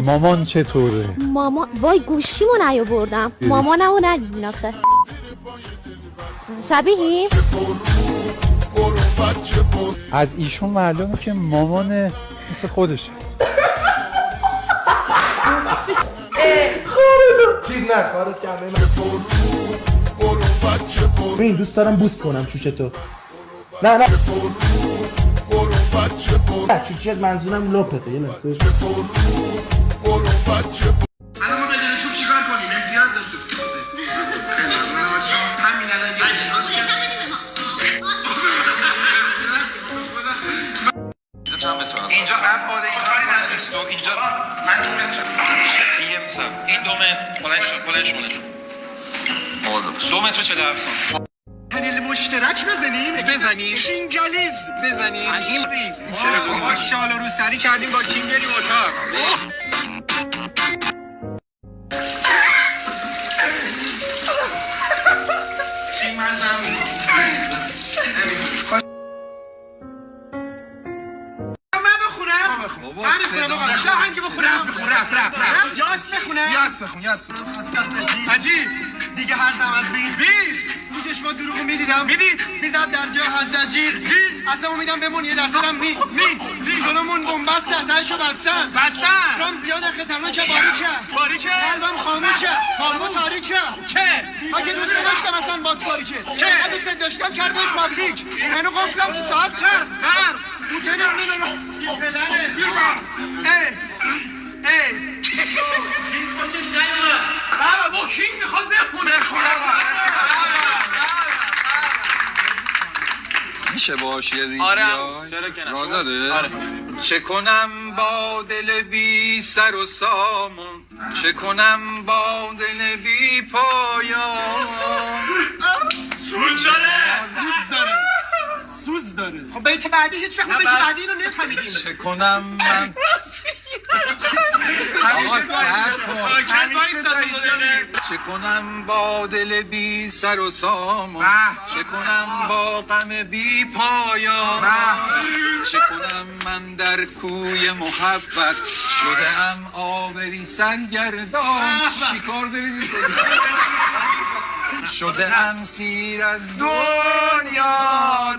مامان چطوره؟ مامان وای گوشیمو نیاوردم. مامانمو ندیدین آخه. شبیهی؟ از ایشون معلومه که مامان مثل خودشه. چیز نه کارت کردم. ببین دوست دارم بوس کنم چوچتو. نه چوچت منظورم لپته. یه لحظه الان ما بدون توپ چیکار کنیم؟ امتیاز داشت توپ. همین الان اینجا چند متر؟ اینجا ابعاد این کاری نداره. اینجا من 2 متر. این یه متر. این 2 متر. بلند شونه. مواظب باش. 2 متر و 47 سانتی. پنل مشترک بزنیم شینگالیز بزنیم. این چرا ماشاءالله رو سری کردیم با کیم بریم اتاق. چی من یاس حاجی دیگه هر دم از بین سوچش ما دروغو میدیدم میزد در جا حزجیر اصلا امیدم بمون 1% جلومون بومبست تهشو بستن رام زیاد خطرناکه باریکه قلبم خاموشه قلبم تاریکه اگه دوست داشتم اصلا بات باریکه اگه دوست داشتم کردمش پابلیک منو قفلم تو ساعت قرد بوتن این پدره بابا با کینگ میخواد بخونه میشه باش یه ریزی چرا که نه راه داره؟ چه کنم با دل بی سر و سامان، چه کنم با دل بی پایان. سوز داره خب بیت بعدی هیچ وقت بیت بعدی اینو نفهمیدیم. چه کنم من چه کنم با دل بی سر و سامان، چه کنم با غم بی پایان. چه کنم من در کوی محبت شده ام آبری سرگردان. چیکار داری میکنی؟ شده ام سیر از دنیا